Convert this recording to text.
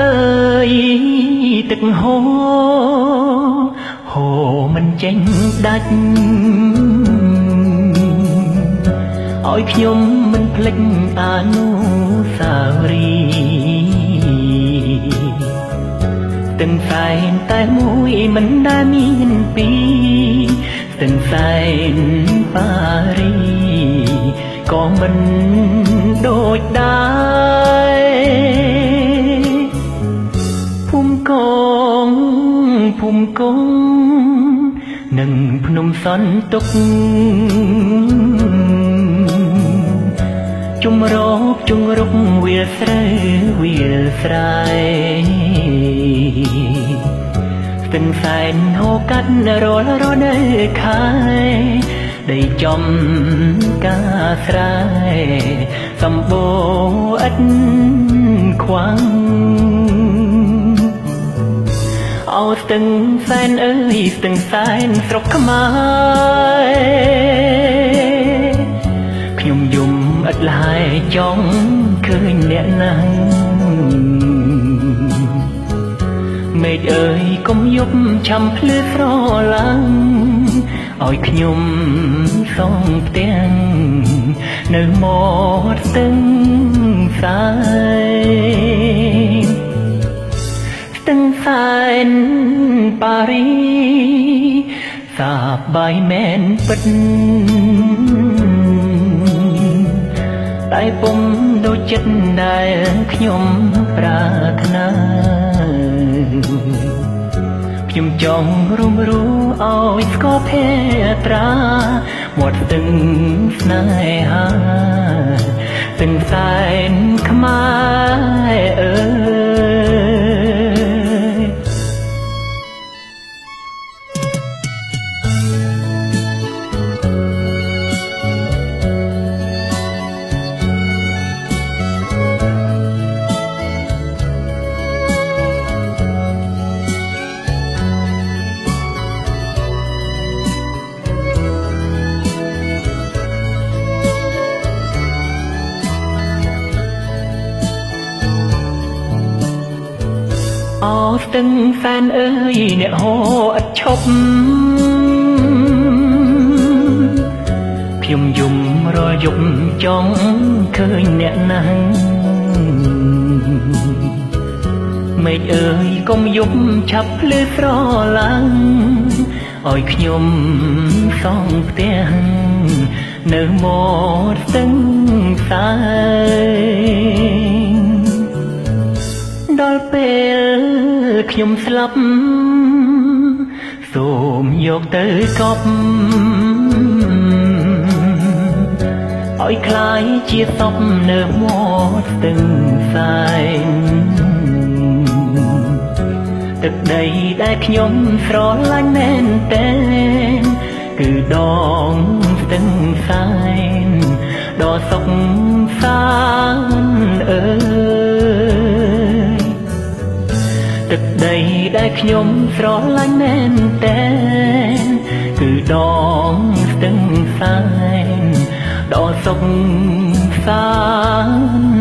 អើយទឹកហូរហូរមិនចេញដាច់ឲ្យខ្ញុំមិនភ្លេចអនុស្សាវរីយ៍ទាំងសែនតែមួយមិនដែលមានពីរទាំងសែនប៉ារីក៏មិនដូចដែរភូមិកងភូមិកងនិងភ្នំសន្ទុកជំរកជង្រុកវាស្រូវវាស្រែស្ទឹងសែនហូរកាត់រាល់រដូវខែដីចំការស្រែសម្បូរឥតខ្វាំងអូស្ទឹងសែនអើយស្ទឹងសែនស្រុកខ្មែរខ្ញុំយំឥតលហើយចង់ឃើញអ្នកណាស់មេឃអើយកុំយប់ឆាំភ្លឺស្រឡាំងឲ្យខ្ញុំសងផ្ទាំងនៅមាត់ស្ទឹងសែនស្ទឹងសែនប៉ារីសប្បាយមែនពិតតែពុំដូចចិត្តដែលខ្ញុំប្រាថ្នាខ្ញុំចង់រួមរូឲ្យស្គាល់ភេត្រាមាត់ស្ទឹងស្នេហាស្ទឹងសែនខ្មែរអើយអូស្ទឹងសែនអើយអ្នកហូរឥតឈប់ខ្ញុំយំរាល់យប់ចង់ឃើញអ្នកណាស់មេឃអើយកុំយប់ឆាប់ភ្លឺស្រឡាំងឲ្យខ្ញុំសងផ្ទះនៅមាត់ស្ទឹងសែនដល់ពេលខ្ញុំស្លាប់សូមយកទៅកប់ឲ្យคล้ายជាសពនៅមាត់ស្ទឹងសែនទឹកដីដែលខ្ញុំស្រឡាញ់មែនតែនគឺដងស្ទឹងសែនដ៏សុខសាន្តអើយទឹកដីដែលខ្ញុំស្រឡាញ់មែនតែនគឺដងស្ទឹងសែនដ៏សុខសាន្ត